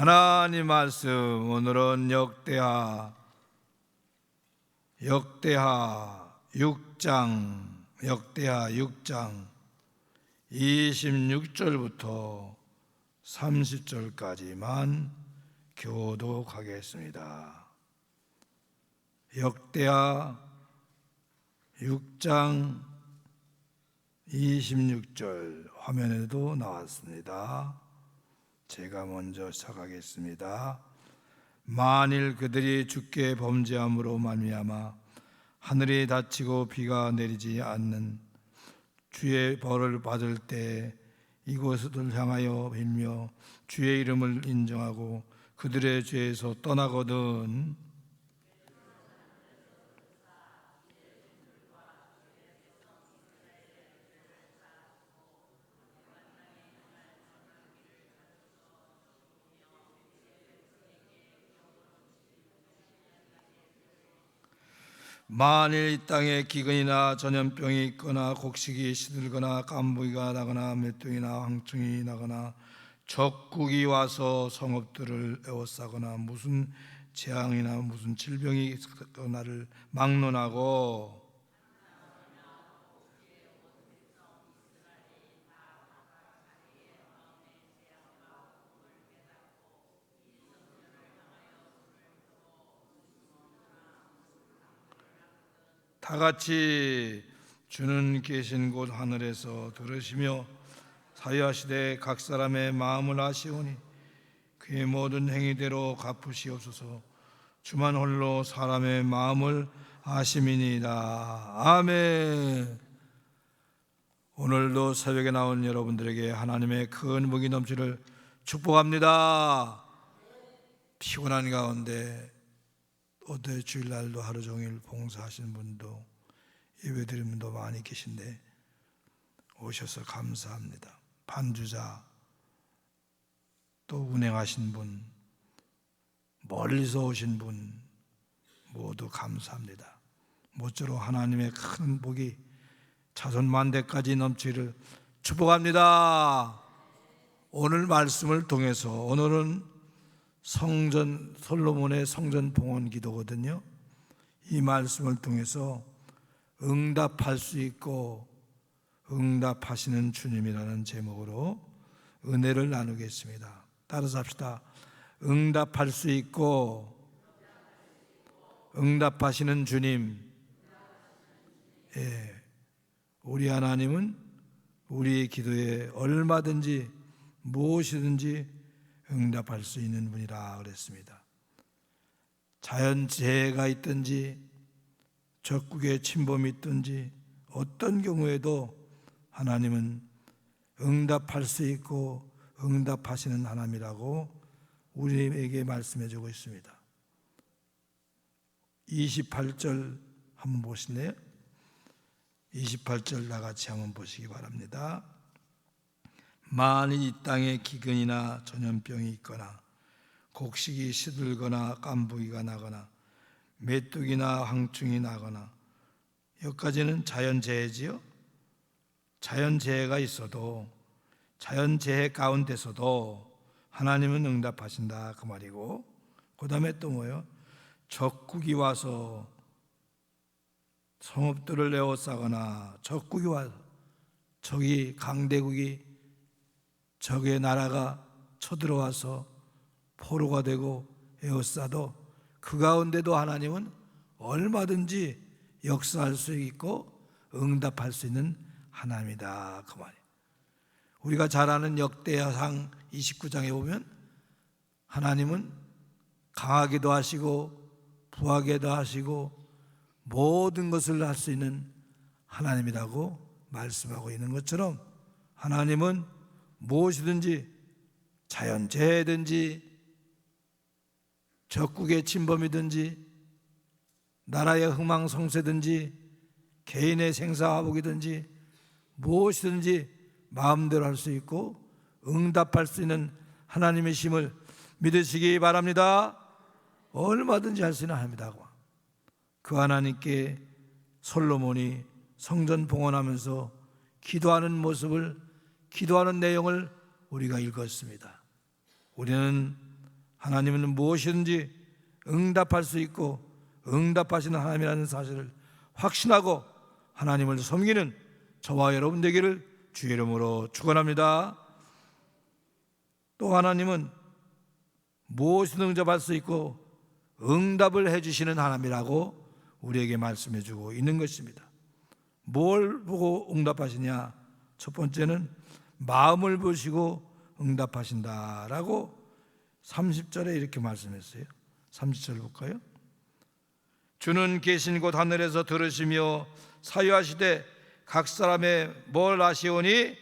하나님 말씀 오늘은 역대하 6장 26절부터 30절까지만 교독하겠습니다. 역대하 6장 26절 화면에도 나왔습니다. 제가 먼저 시작하겠습니다. 만일 그들이 주께 범죄함으로 말미암아 하늘이 닫히고 비가 내리지 않는 주의 벌을 받을 때 이곳을 향하여 빌며 주의 이름을 인정하고 그들의 죄에서 떠나거든 만일 이 땅에 기근이나 전염병이 있거나 곡식이 시들거나 깐부기가 나거나 메뚜기나 황충이 나거나 적국이 와서 성읍들을 에워싸거나 무슨 재앙이나 무슨 질병이 있거나를 막론하고 다 같이 주는 계신 곳 하늘에서 들으시며 사유하시되 각 사람의 마음을 아시오니 그의 모든 행위대로 갚으시옵소서. 주만 홀로 사람의 마음을 아심이니이다. 아멘. 오늘도 새벽에 나온 여러분들에게 하나님의 큰 복이 넘치를 축복합니다. 피곤한 가운데 어제 주일날도 하루 종일 봉사하신 분도 예배드리는 분도 많이 계신데 오셔서 감사합니다. 반주자 또 운행하신 분 멀리서 오신 분 모두 감사합니다. 모쪼록 하나님의 큰 복이 자손 만대까지 넘치기를 축복합니다. 오늘 말씀을 통해서 오늘은 성전 솔로몬의 성전 봉헌 기도거든요. 이 말씀을 통해서 응답할 수 있고 응답하시는 주님이라는 제목으로 은혜를 나누겠습니다. 따라서 합시다. 응답할 수 있고 응답하시는 주님. 우리 하나님은 우리의 기도에 얼마든지 무엇이든지 응답할 수 있는 분이라 그랬습니다. 자연재해가 있든지 적국의 침범이 있든지 어떤 경우에도 하나님은 응답할 수 있고 응답하시는 하나님이라고 우리에게 말씀해 주고 있습니다. 28절 한번 보실래요? 28절 다 같이 한번 보시기 바랍니다. 만일 이 땅에 기근이나 전염병이 있거나 곡식이 시들거나 깐부기가 나거나 메뚜기나 황충이 나거나 여기까지는 자연재해지요. 자연재해가 있어도 자연재해 가운데서도 하나님은 응답하신다 그 말이고, 그 다음에 또 뭐예요? 적국이 와서 성읍들을 에워싸거나 적국이 와서 적이 강대국이 적의 나라가 쳐들어와서 포로가 되고 에워싸도 그 가운데도 하나님은 얼마든지 역사할 수 있고 응답할 수 있는 하나님이다 그 말이에요. 우리가 잘 아는 역대하상 29장에 보면 하나님은 강하게도 하시고 부하게도 하시고 모든 것을 할 수 있는 하나님이라고 말씀하고 있는 것처럼 하나님은 무엇이든지 자연재해든지 적국의 침범이든지 나라의 흥망성쇠든지 개인의 생사화복이든지 무엇이든지 마음대로 할 수 있고 응답할 수 있는 하나님의 힘을 믿으시기 바랍니다. 얼마든지 할 수 있는 하나님이다. 그 하나님께 솔로몬이 성전 봉헌하면서 기도하는 모습을, 기도하는 내용을 우리가 읽었습니다. 우리는 하나님은 무엇이든지 응답할 수 있고 응답하시는 하나님이라는 사실을 확신하고 하나님을 섬기는 저와 여러분 되기를 주의 이름으로 축원합니다. 또 하나님은 무엇이든 응답할 수 있고 응답을 해주시는 하나님이라고 우리에게 말씀해 주고 있는 것입니다. 뭘 보고 응답하시냐? 첫 번째는 마음을 보시고 응답하신다라고 30절에 이렇게 말씀했어요. 30절 볼까요? 주는 계신 곳 하늘에서 들으시며 사유하시되 각 사람의 뭘 아시오니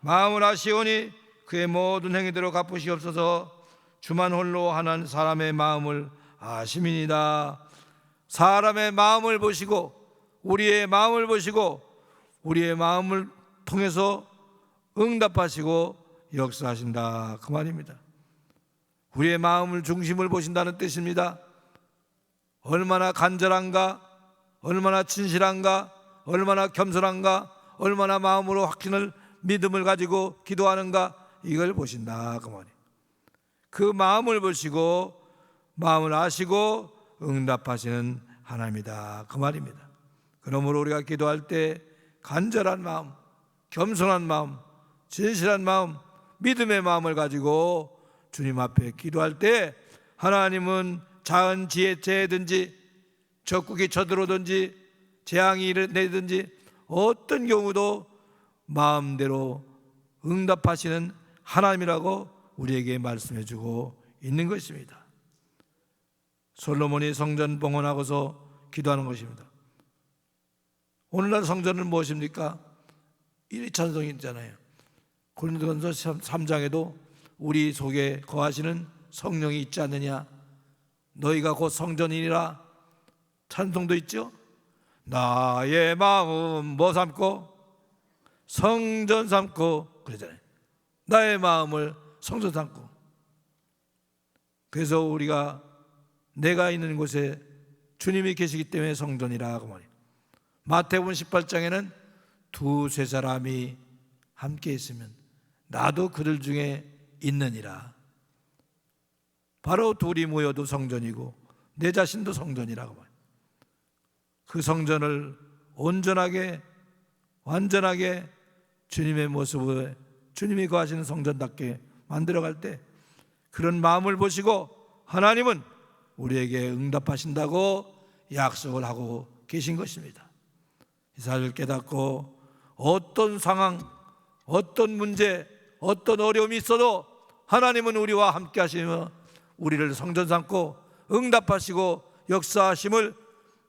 마음을 아시오니 그의 모든 행위대로 갚으시옵소서. 주만 홀로 하는 사람의 마음을 아심이니이다. 사람의 마음을 보시고 우리의 마음을 보시고 우리의 마음을 통해서 응답하시고 역사하신다, 그 말입니다. 우리의 마음을 중심을 보신다는 뜻입니다. 얼마나 간절한가, 얼마나 진실한가, 얼마나 겸손한가, 얼마나 마음으로 확신을 믿음을 가지고 기도하는가, 이걸 보신다, 그 말이에요. 그 마음을 보시고 마음을 아시고 응답하시는 하나님이다, 그 말입니다. 그러므로 우리가 기도할 때 간절한 마음, 겸손한 마음, 진실한 마음, 믿음의 마음을 가지고 주님 앞에 기도할 때 하나님은 자은 지혜든지 적국이 쳐들어오든지 재앙이 내든지 어떤 경우도 마음대로 응답하시는 하나님이라고 우리에게 말씀해 주고 있는 것입니다. 솔로몬이 성전 봉헌하고서 기도하는 것입니다. 오늘날 성전은 무엇입니까? 찬송이 있잖아요. 고린도전서 3장에도 우리 속에 거하시는 성령이 있지 않느냐, 너희가 곧 성전이니라, 찬송도 있죠. 나의 마음 뭐 삼고 성전 삼고 그러잖아요. 나의 마음을 성전 삼고. 그래서 우리가 내가 있는 곳에 주님이 계시기 때문에 성전이라고 말해요. 마태복음 18장에는 두세 사람이 함께 있으면 나도 그들 중에 있느니라. 바로 둘이 모여도 성전이고 내 자신도 성전이라고 말해요. 그 성전을 온전하게 완전하게 주님의 모습을 주님이 거하시는 성전답게 만들어갈 때 그런 마음을 보시고 하나님은 우리에게 응답하신다고 약속을 하고 계신 것입니다. 이 사실을 깨닫고 어떤 상황, 어떤 문제, 어떤 어려움이 있어도 하나님은 우리와 함께 하시며 우리를 성전 삼고 응답하시고 역사하심을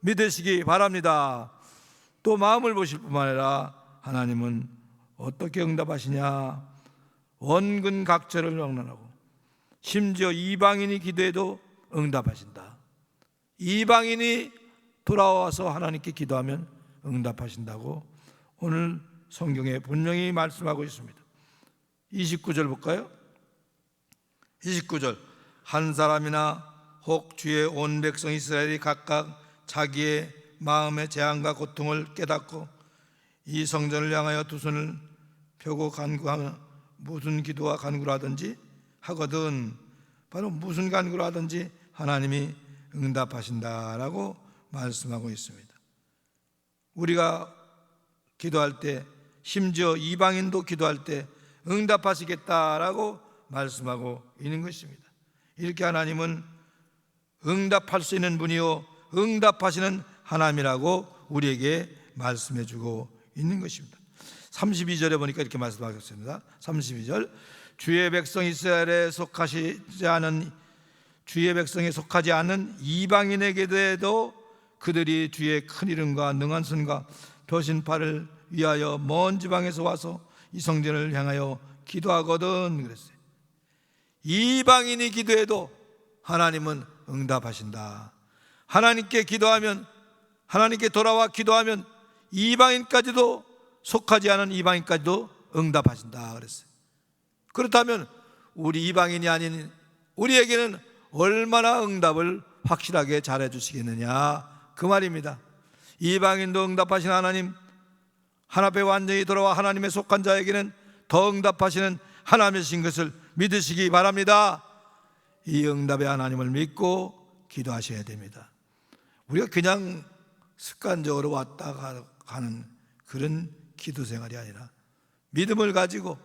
믿으시기 바랍니다. 또 마음을 보실 뿐만 아니라 하나님은 어떻게 응답하시냐? 원근 각절을 명령하고 심지어 이방인이 기도해도 응답하신다. 이방인이 돌아와서 하나님께 기도하면 응답하신다고 오늘 성경에 분명히 말씀하고 있습니다. 29절 볼까요? 29절 한 사람이나 혹 주의 온 백성 이스라엘이 각각 자기의 마음의 재앙과 고통을 깨닫고 이 성전을 향하여 두 손을 펴고 간구하며 무슨 기도와 간구를 하든지 하거든 바로 무슨 간구를 하든지 하나님이 응답하신다라고 말씀하고 있습니다. 우리가 기도할 때 심지어 이방인도 기도할 때 응답하시겠다라고 말씀하고 있는 것입니다. 이렇게 하나님은 응답할 수 있는 분이요 응답하시는 하나님이라고 우리에게 말씀해 주고 있는 것입니다. 32절에 보니까 이렇게 말씀하셨습니다. 32절 주의 백성 이스라엘에 속하지 않은 주의 백성에 속하지 않은 이방인에게도 그들이 주의 큰 이름과 능한 손과 표신팔을 위하여 먼 지방에서 와서 이 성전을 향하여 기도하거든 그랬어요. 이방인이 기도해도 하나님은 응답하신다. 하나님께 기도하면 하나님께 돌아와 기도하면 이방인까지도 속하지 않은 이방인까지도 응답하신다 그랬어요. 그렇다면 우리 이방인이 아닌 우리에게는 얼마나 응답을 확실하게 잘해 주시겠느냐 그 말입니다. 이방인도 응답하신 하나님, 하나님께 완전히 돌아와 하나님의 속한 자에게는 더 응답하시는 하나님이신 것을 믿으시기 바랍니다. 이 응답의 하나님을 믿고 기도하셔야 됩니다. 우리가 그냥 습관적으로 왔다 가는 그런 기도 생활이 아니라 믿음을 가지고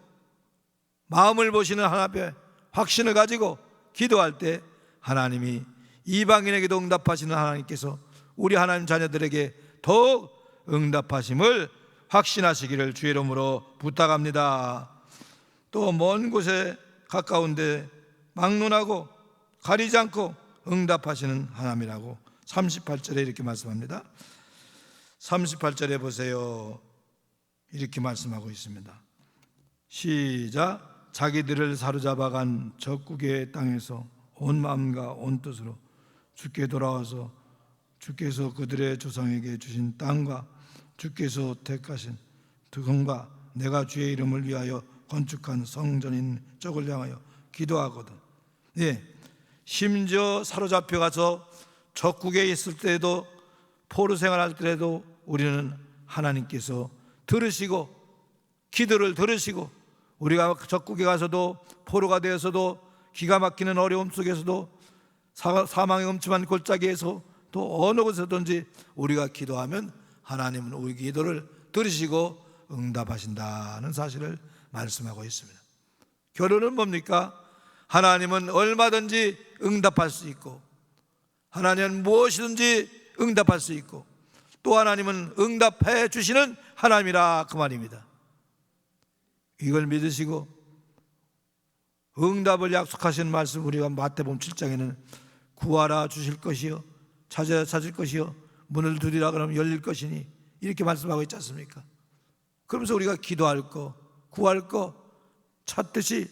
마음을 보시는 하나님 앞에 확신을 가지고 기도할 때 하나님이 이방인에게도 응답하시는 하나님께서 우리 하나님 자녀들에게 더욱 응답하심을 확신하시기를 주의 이름으로 부탁합니다. 또 먼 곳에 가까운데 막론하고 가리지 않고 응답하시는 하나님이라고 38절에 이렇게 말씀합니다. 38절에 보세요. 이렇게 말씀하고 있습니다. 시작. 자기들을 사로잡아간 적국의 땅에서 온 마음과 온 뜻으로 주께 돌아와서 주께서 그들의 조상에게 주신 땅과 주께서 택하신 득음과 내가 주의 이름을 위하여 건축한 성전인 쪽을 향하여 기도하거든. 심지어 사로잡혀가서 적국에 있을 때도 포로 생활할 때도 우리는 하나님께서 들으시고 기도를 들으시고 우리가 적국에 가서도 포로가 되어서도 기가 막히는 어려움 속에서도 사망의 음침한 골짜기에서 또 어느 곳에든지 우리가 기도하면 하나님은 우리 기도를 들으시고 응답하신다는 사실을 말씀하고 있습니다. 결론은 뭡니까? 하나님은 얼마든지 응답할 수 있고 하나님은 무엇이든지 응답할 수 있고 또 하나님은 응답해 주시는 하나님이라 그 말입니다. 이걸 믿으시고 응답을 약속하신 말씀 우리가 마태복음 7장에는 구하라 주실 것이요 찾아야 찾을 것이요 문을 두드리라 그러면 열릴 것이니 이렇게 말씀하고 있지 않습니까? 그러면서 우리가 기도할 거 구할 거 찾듯이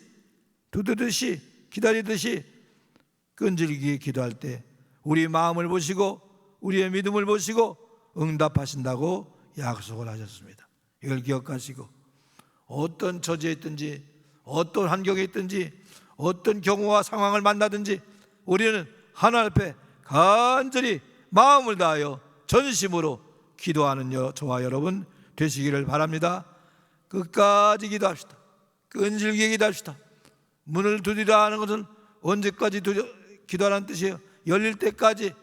두드리듯이 기다리듯이 끈질기게 기도할 때 우리 마음을 보시고 우리의 믿음을 보시고 응답하신다고 약속을 하셨습니다. 이걸 기억하시고 어떤 처지에 있든지 어떤 환경에 있든지 어떤 경우와 상황을 만나든지 우리는 하나님 앞에 간절히 마음을 다하여 전심으로 기도하는 저와 여러분 되시기를 바랍니다. 끝까지 기도합시다. 끈질기게 기도합시다. 문을 두드리라 하는 것은 언제까지 기도하라는 뜻이에요? 열릴 때까지,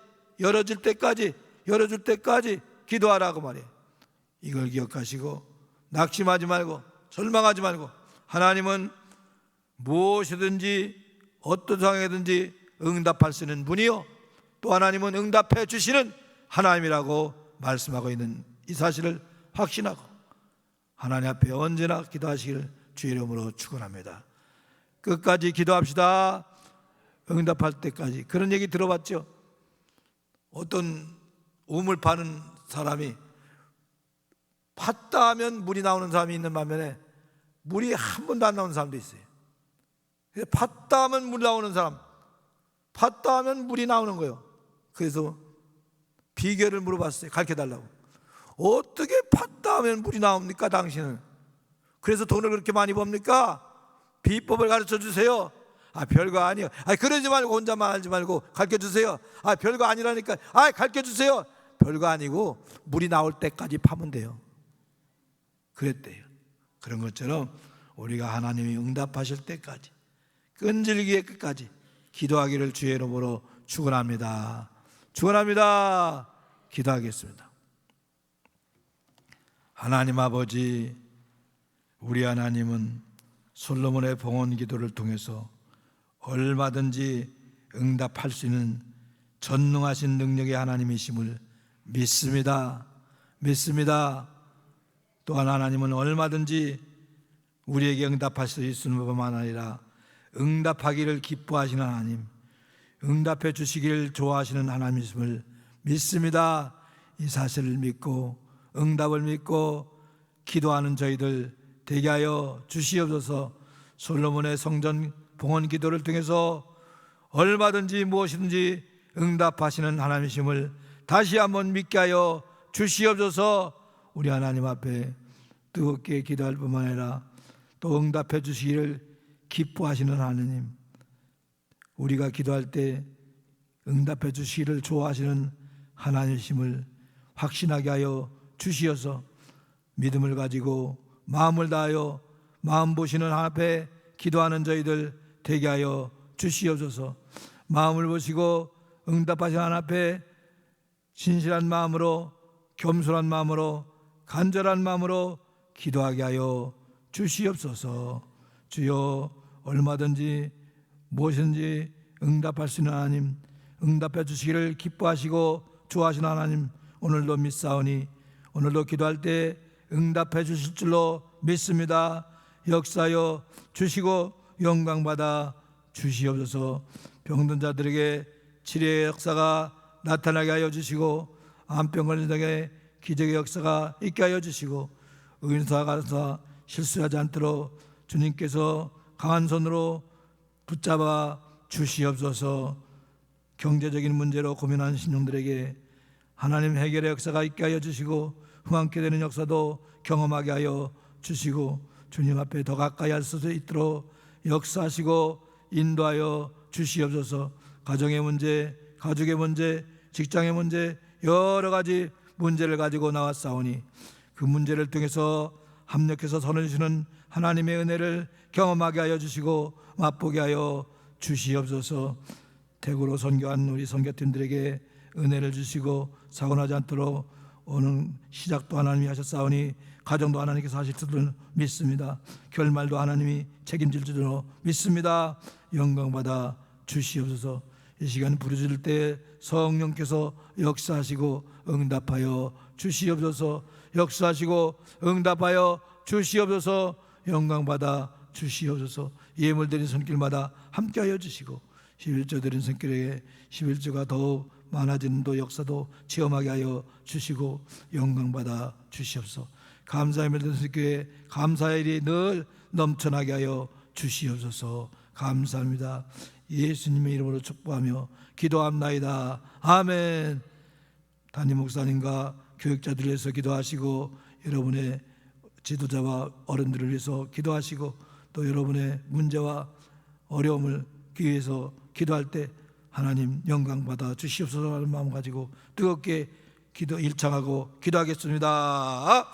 열어질 때까지, 열어줄 때까지 기도하라고 말이에요. 이걸 기억하시고 낙심하지 말고 절망하지 말고 하나님은 무엇이든지 어떤 상황이든지 응답할 수 있는 분이요 또 하나님은 응답해 주시는 하나님이라고 말씀하고 있는 이 사실을 확신하고 하나님 앞에 언제나 기도하시기를 주의 이름으로 축원합니다. 끝까지 기도합시다. 응답할 때까지. 그런 얘기 들어봤죠? 어떤 우물 파는 사람이 팠다 하면 물이 나오는 사람이 있는 반면에 물이 한 번도 안 나오는 사람도 있어요. 팠다 하면 물 나오는 사람, 팠다 하면 물이 나오는 거예요. 그래서 비결을 물어봤어요. 가르쳐달라고. 어떻게 팠다 하면 물이 나옵니까 당신은? 그래서 돈을 그렇게 많이 법니까? 비법을 가르쳐 주세요. 별거 아니에요. 그러지 말고 혼자만 알지 말고 가르쳐 주세요. 별거 아니라니까. 가르쳐 주세요. 별거 아니고 물이 나올 때까지 파면 돼요. 그랬대요. 그런 것처럼 우리가 하나님이 응답하실 때까지 끈질기게 끝까지 기도하기를 주의 이름으로 축원합니다. 축원합니다. 기도하겠습니다. 하나님 아버지, 우리 하나님은 솔로몬의 봉헌 기도를 통해서 얼마든지 응답할 수 있는 전능하신 능력의 하나님이심을 믿습니다. 믿습니다. 또한 하나님은 얼마든지 우리에게 응답할 수 있는 것만 아니라 응답하기를 기뻐하시는 하나님, 응답해 주시기를 좋아하시는 하나님이심을 믿습니다. 이 사실을 믿고 응답을 믿고 기도하는 저희들 되게 하여 주시옵소서. 솔로몬의 성전 봉헌 기도를 통해서 얼마든지 무엇이든지 응답하시는 하나님이심을 다시 한번 믿게 하여 주시옵소서. 우리 하나님 앞에 뜨겁게 기도할 뿐만 아니라 또 응답해 주시기를 기뻐하시는 하나님, 우리가 기도할 때 응답해 주시기를 좋아하시는 하나님이심을 확신하게 하여 주시어서 믿음을 가지고 마음을 다하여 마음 보시는 하나님 앞에 기도하는 저희들 되게 하여 주시옵소서. 마음을 보시고 응답하신 하나님 앞에 진실한 마음으로, 겸손한 마음으로, 간절한 마음으로 기도하게 하여 주시옵소서. 주여, 얼마든지 무엇이든지 응답할 수 있는 하나님, 응답해 주시기를 기뻐하시고 좋아하시는 하나님, 오늘도 믿사오니 오늘도 기도할 때 응답해 주실 줄로 믿습니다. 역사하여 주시고 영광받아 주시옵소서. 병든 자들에게 치료의 역사가 나타나게 하여 주시고, 암병 걸린 자에게 기적의 역사가 있게 하여 주시고, 의인사가 가서 실수하지 않도록 주님께서 강한 손으로 붙잡아 주시옵소서. 경제적인 문제로 고민하는 신령들에게 하나님 해결의 역사가 있게 하여 주시고, 흥황케 되는 역사도 경험하게 하여 주시고, 주님 앞에 더 가까이 할 수 있도록 역사하시고 인도하여 주시옵소서. 가정의 문제, 가족의 문제, 직장의 문제, 여러 가지 문제를 가지고 나왔사오니 그 문제를 통해서 합력해서 선을 주시는 하나님의 은혜를 경험하게 하여 주시고 맛보게 하여 주시옵소서. 대구로 선교한 우리 선교팀들에게 은혜를 주시고 사고나지 않도록 오는 시작도 하나님이 하셨사오니 가정도 하나님께서 하실 줄을 믿습니다. 결말도 하나님이 책임질 줄로 믿습니다. 영광받아 주시옵소서. 이 시간 부르짖을 때 성령께서 역사하시고 응답하여 주시옵소서. 역사하시고 응답하여 주시옵소서. 영광받아 주시옵소서. 예물 드린 손길마다 함께하여 주시고 11조 드린 손길에 11조가 더욱 많아지는 도 역사도 체험하게 하여 주시고 영광받아 주시옵소서. 감사의 예물 드린 손길에 감사의 일이 늘 넘쳐나게 하여 주시옵소서. 감사합니다. 예수님의 이름으로 축복하며 기도합나이다. 아멘. 담임 목사님과 교육자들을 위해서 기도하시고 여러분의 지도자와 어른들을 위해서 기도하시고 또 여러분의 문제와 어려움을 위해서 기도할 때 하나님 영광 받아 주시옵소서 하는 마음 가지고 뜨겁게 일창하고 기도하겠습니다.